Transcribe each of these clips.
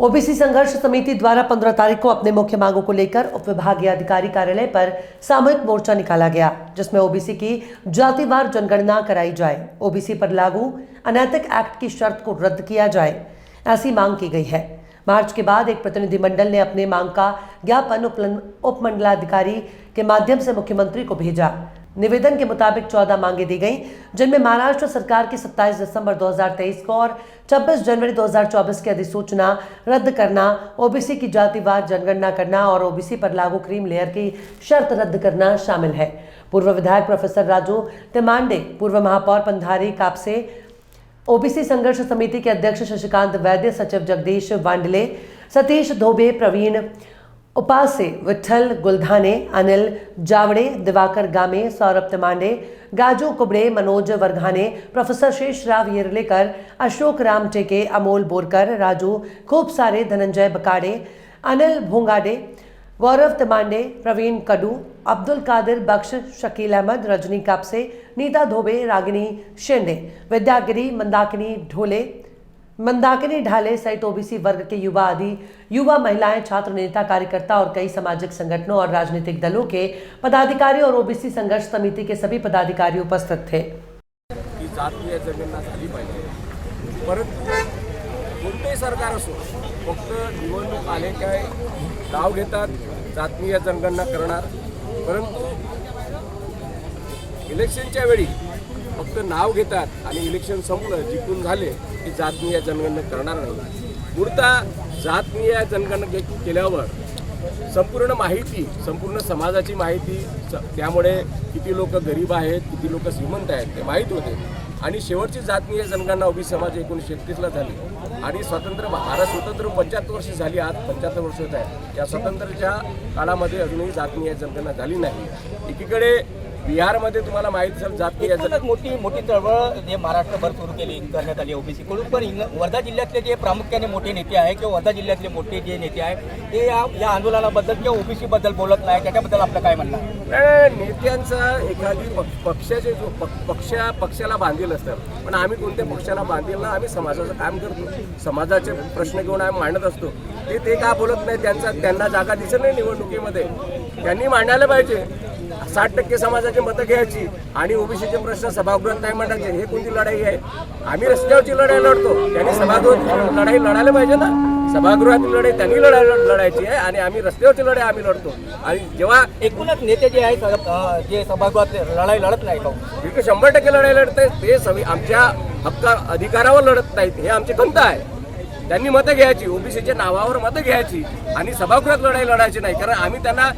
OBC संघर्ष समिति द्वारा 15 तारीख को अपने मुख्य मांगों को लेकर उप विभागीय अधिकारी कार्यालय पर सामूहिक मोर्चा निकाला गया, जिसमें ओबीसी की जातिवार जनगणना कराई जाए, ओबीसी पर लागू अनैतिक एक्ट की शर्त को रद्द किया जाए, ऐसी मांग की गई है। मार्च के बाद एक प्रतिनिधिमंडल ने अपने मांग का ज्ञापन उप मंडलाधिकारी के माध्यम से मुख्यमंत्री को भेजा। निवेदन के मुताबिक 14 मांगे दी गई, जिनमें महाराष्ट्र सरकार की 27 दिसंबर 2023 को और 26 जनवरी 2024 की अधिसूचना रद्द करना, ओबीसी की जातिवार जनगणना करना और ओबीसी पर लागू क्रीम लेयर की शर्त रद्द करना शामिल है। पूर्व विधायक प्रोफेसर राजू तिमांडे, पूर्व महापौर पंधारी कापसे, ओबीसी संघर्ष समिति के अध्यक्ष शशिकांत वैद्य, सचिव जगदीश वांडले, सतीश धोबे, प्रवीण उपासे, विठल गुलधाने, अनिल जावड़े, दिवाकर गामे, सौरभ तिमांडे, गाजू कुबड़े, मनोज वरघाने, प्रोफेसर शेषराव येरलेकर, अशोक राम टेके, अमोल बोरकर, राजू खूब सारे, धनंजय बकाड़े, अनिल भोंगाडे, गौरव तिमांडे, प्रवीण कडू, अब्दुल कादिर बख्श, शकील अहमद, रजनी कापसे, नीता धोबे, रागिनी शेंडे, विद्यागिरी, मंदाकिनी ढाले सहित ओबीसी वर्ग के युवा महिलाएं, छात्र, नेता, कार्यकर्ता और कई सामाजिक संगठनों और राजनीतिक दलों के पदाधिकारी और ओबीसी संघर्ष समिति के सभी पदाधिकारी उपस्थित थे। जातीय जनगणना झाली पाहिजे, परंतु कोणतेही सरकार असो, फक्त निवडणूक आले काय नाव घेतात, जातीय जनगणना करणार, परंतु इलेक्शनच्या वेळी फक्त नाव घेतात आणि इलेक्शन संपलं, जिंकून झाले की जातीय जनगणना करणार नाही। मूळतः जातीय जनगणना केल्यावर संपूर्ण माहिती, संपूर्ण समाजाची माहिती, त्यामुळे किती लोक गरीब आहेत, किती लोक श्रीमंत आहेत ते माहीत होते। आणि शेवटची जातीय जनगणना ओबीसी समाज 1936ला झाली आणि भारत स्वतंत्र 75 वर्ष झाली, आज 75 वर्ष होत आहे। या स्वातंत्र्याच्या काळामध्ये अजूनही जातीय जनगणना झाली नाही। एकीकडे बिहारमध्ये तुम्हाला माहिती असेल जातीय मोठी चळवळ जे महाराष्ट्रभर सुरू करण्यात आली ओबीसी कडून, पण वर्धा जिल्ह्यातले जे प्रामुख्याने मोठे नेते आहेत किंवा वर्धा जिल्ह्यातले मोठे जे नेते आहेत ते या आंदोलनाबद्दल किंवा ओबीसी बद्दल बोलत नाही, त्याच्याबद्दल आपलं काय म्हणणं आहे? नेत्यांचा एखादी पक्षाचे पक्षाला बांधील असतात, पण आम्ही कोणत्या पक्षाला बांधील ना, आम्ही समाजाचं काम करतो, समाजाचे प्रश्न घेऊन आम्ही मांडत असतो। ते का बोलत नाही? त्यांना जागा दिसत नाही निवडणुकीमध्ये, त्यांनी मांडायला पाहिजे। 60% समाजाची मतं घ्यायची आणि ओबीसीचे प्रश्न सभागृहात नाही मांडायचे, हे कोणती लढाई आहे? आम्ही रस्त्यावरची लढाई लढतो, त्यांनी सभागृहात लढाई लढायला पाहिजे ना। सभागृहातील लढाई त्यांनी लढायची आहे आणि आम्ही रस्त्यावरची लढाई आम्ही लढतो। आणि जेव्हा एकूणच नेते जे आहेत जे सभागृहात लढाई लढत नाही, 100% लढाई लढत आहेत, ते आमच्या अधिकारावर लढत नाहीत, हे आमची खंत आहे। त्यांनी मतं घ्यायची, ओबीसीच्या नावावर मतं घ्यायची आणि सभागृहात लढाई लढायची नाही, कारण आम्ही त्यांना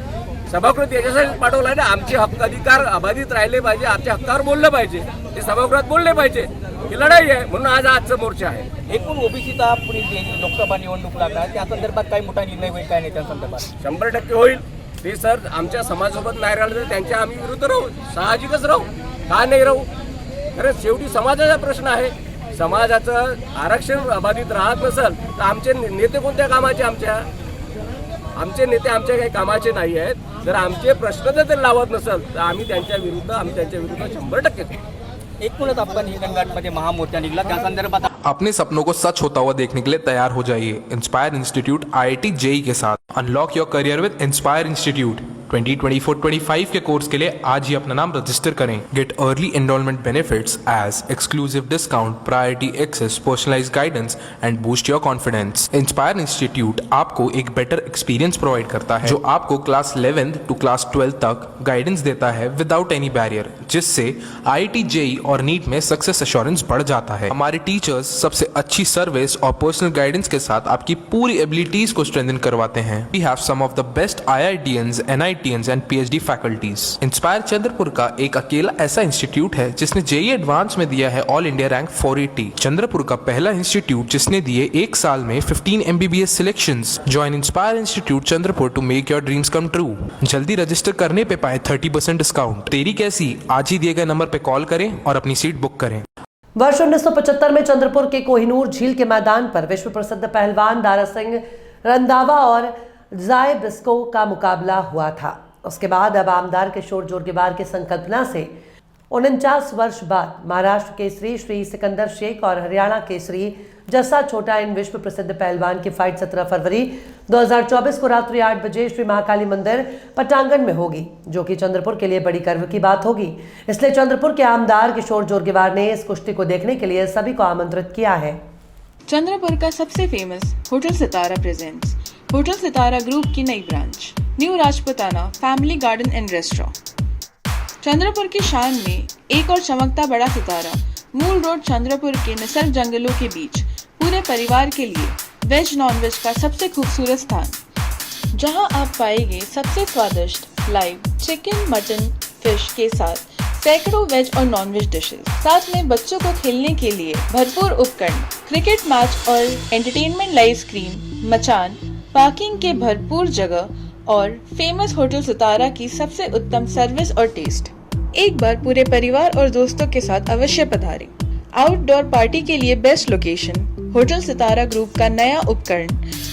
सभागृहात याच्यासाठी पाठवलं आहे ना, आमचे हक्क अधिकार अबाधित राहिले पाहिजे, आमच्या हक्कावर बोललं पाहिजे, ते सभागृहात बोलले पाहिजे, ही लढाई आहे, म्हणून आज आजचा मोर्चा आहे। एकूण ओबीसीचा पुढील जे लोकसभा निवडणूक लागणार त्या संदर्भात काही मोठा निर्णय होईल काय नेत्यांसंदर्भात? 100% होईल। ते सर आमच्या समाजासोबत नाही राहिलं तर त्यांच्या आम्ही विरुद्ध राहू, साहजिकच राहू, का नाही राहू? कारण शेवटी समाजाचा प्रश्न आहे, समाजाचं आरक्षण अबाधित राहत नसेल तर आमचे नेते कोणत्या कामाचे? आमचे नेते आमच्या काही कामाचे नाही आहेत। जर आमचे प्रश्न जर ते लावत नसेल तर आम्ही त्यांच्या विरुद्ध 100% एकूणच आपण हिंगणघाटमध्ये महामोर्चा निघाला, त्या संदर्भात अपने सपनों को सच होता हुआ देखने के लिए तैयार हो जाइए इंस्पायर इंस्टीट्यूट IIT JEE के साथ। Unlock your career with inspire institute. 2024-25 के कोर्स के लिए आज ही अपना नाम रजिस्टर करें। Get early enrolment benefits as exclusive discount, priority access, personalised guidance and boost your confidence. Inspire Institute आपको एक बेटर एक्सपीरियंस प्रोवाइड करता है, जो आपको class 11th to class 12th तक गाइडेंस देता है विदाउट एनी बैरियर, जिससे IIT JEE और नीट में सक्सेस एश्योरेंस बढ़ जाता है। हमारे टीचर्स सबसे अच्छी सर्विस और पर्सनल गाइडेंस के साथ आपकी पूरी एबिलिटीज को स्ट्रेंथन करवाते हैं। We have some of the best IITians, NITians and PhD faculties. Inspire Chandrapur का एक अकेला ऐसा इंस्टीट्यूट है जिसने JEE एडवांस में दिया है ऑल इंडिया रैंक 480। चंद्रपुर का पहला इंस्टीट्यूट जिसने दिए एक साल में 15 MBBS selections. Join Inspire Institute Chandrapur to make your dreams come true. जल्दी रजिस्टर करने पे पाए 30% डिस्काउंट। तेरी कैसी? आज ही दिए गए नंबर पे कॉल करें और अपनी सीट बुक करें। वर्ष 1975 में चंद्रपुर के कोहिनूर झील के मैदान पर विश्व प्रसिद्ध पहलवान दारा सिंह रंधावा और जाय बिस्को का मुकाबला हुआ था। उसके बाद अब आमदार किशोर जोरगेवार की संकल्पना से 49 वर्ष बाद महाराष्ट्र केसरी श्री सिकंदर शेख और हरियाणा केसरी जस्सा छोटा इन विश्व प्रसिद्ध पहलवान की फाइट 17 फरवरी 2024 को रात्रि 8 बजे श्री महाकाली मंदिर पटांगण में होगी, जो कि चंद्रपुर के लिए बड़ी गर्व की बात होगी। इसलिए चंद्रपुर के आमदार किशोर जोरगेवार ने इस कुश्ती को देखने के लिए सभी को आमंत्रित किया है। चंद्रपुर का सबसे फेमस होटल सितारा प्रेजेंट्स होटल सितारा ग्रुप की नई branch new Rajputana family garden and restaurant. Chandrapur की शान में एक और चमकता बड़ा सितारा मूल रोड चंद्रपुर के निसर्ग जंगलों के बीच पूरे परिवार के लिए वेज नॉन वेज का सबसे खूबसूरत स्थान, जहां आप पाएंगे सबसे स्वादिष्ट लाइव चिकन मटन फिश के साथ सैकड़ों वेज और नॉन वेज डिशेस, साथ में बच्चों को खेलने के लिए भरपूर उपकरण, क्रिकेट मैच और एंटरटेनमेंट लाइव स्क्रीन, मचान, पार्किंग के भरपूर जगह और फेमस होटल सितारा की सबसे उत्तम सर्विस और टेस्ट। एक बार पूरे परिवार और दोस्तों के साथ अवश्य पधारें। आउटडोर पार्टी के लिए best location hotel Sitara group का नया उपकरण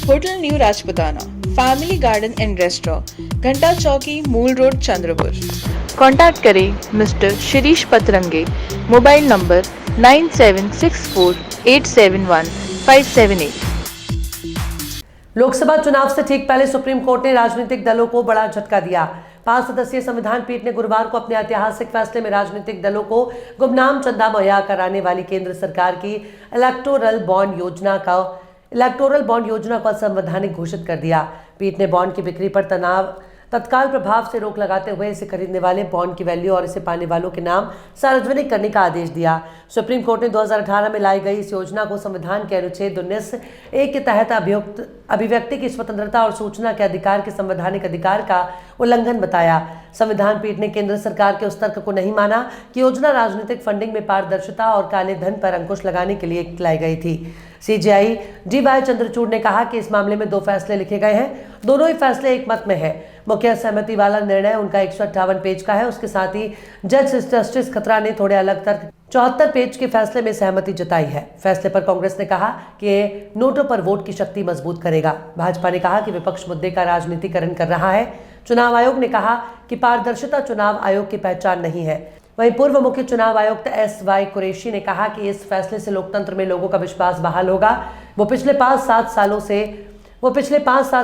hotel new Rajputana family garden and restaurant, Ghanta Chowki, Mul road, Chandrapur. Contact करें mister Shirish Patrange, mobile number 9764871578। Lok Sabha चुनाव से ठीक पहले सुप्रीम कोर्ट ने राजनीतिक दलों को बड़ा झटका दिया। 5 सदस्यीय संविधान पीठ ने गुरुवार को अपने ऐतिहासिक फैसले में राजनीतिक दलों को गुमनाम चंदा मुहैया कराने वाली केंद्र सरकार की इलेक्टोरल बॉन्ड योजना को असंवैधानिक घोषित कर दिया। पीठ ने बॉन्ड की बिक्री पर तत्काल प्रभाव से रोक लगाते हुए इसे खरीदने वाले, बॉन्ड की वैल्यू और इसे पाने वालों के नाम सार्वजनिक करने का आदेश दिया। सुप्रीम कोर्ट ने 2018 में लाई गई इस योजना को संविधान के अनुच्छेद 19(1) के तहत अभिव्यक्ति की स्वतंत्रता और सूचना के अधिकार के संवैधानिक अधिकार का उल्लंघन बताया। संविधान पीठ ने केंद्र सरकार के उस तर्क को नहीं माना कि योजना राजनीतिक फंडिंग में पारदर्शिता और काले धन पर अंकुश लगाने के लिए लाई गई थी। सीजेआई DY चंद्रचूड़ ने कहा कि इस मामले में 2 फैसले लिखे गए हैं, दोनों ही फैसले एक मत में है। मुख्य सहमति वाला निर्णय उनका 158 पेज का है। उसके साथ ही जज जस्टिस खतरा ने थोड़े अलग तर्क 74 पेज के फैसले में सहमति जताई है। फैसले पर कांग्रेस ने कहा कि ये नोटों पर वोट की शक्ति मजबूत करेगा। भाजपा ने कहा कि विपक्ष मुद्दे का राजनीतिकरण कर रहा है। चुनाव आयोग ने कहा कि पारदर्शिता चुनाव आयोग की पहचान नहीं है। वहीं पूर्व मुख्य चुनाव आयुक्त SY कुरैशी ने कहा कि इस फैसले से लोकतंत्र में लोगों का विश्वास बहाल होगा। वो पिछले 5-7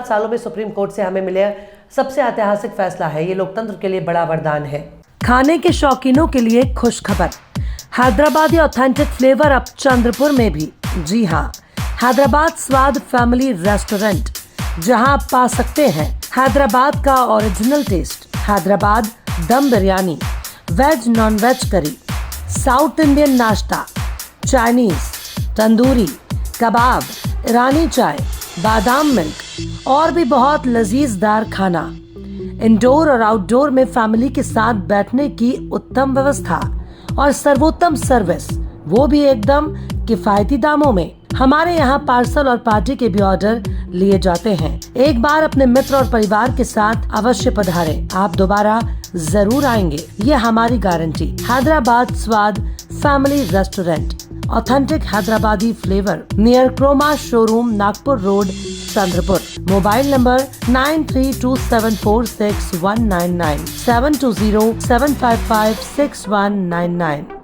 सालों में सुप्रीम कोर्ट से हमें मिले सबसे ऐतिहासिक फैसला है। ये लोकतंत्र के लिए बड़ा वरदान है। खाने के शौकीनों के लिए खुश खबर, हैदराबादी ऑथेंटिक फ्लेवर अब चंद्रपुर में भी। जी हाँ, हैदराबाद स्वाद फैमिली रेस्टोरेंट, जहां आप पा सकते हैं हैदराबाद का original taste. Hyderabad dum biryani, veg non veg curry, South Indian नाश्ता, चाइनीज, तंदूरी, कबाब, ईरानी चाय, बादाम मिल्क और भी बहुत लजीजदार खाना। इंडोर और आउटडोर में फैमिली के साथ बैठने की उत्तम व्यवस्था और सर्वोत्तम सर्विस, वो भी एकदम किफायती दामों में। हमारे यहाँ पार्सल और पार्टी के भी ऑर्डर लिए जाते हैं। एक बार अपने मित्र और परिवार के साथ अवश्य पधारें, आप दोबारा जरूर आएंगे, ये हमारी guarantee. Hyderabad Swad family restaurant, authentic Hyderabadi flavour, near Croma showroom, Nagpur road, Chandrapur. Mobile number 9327461999 72075561999।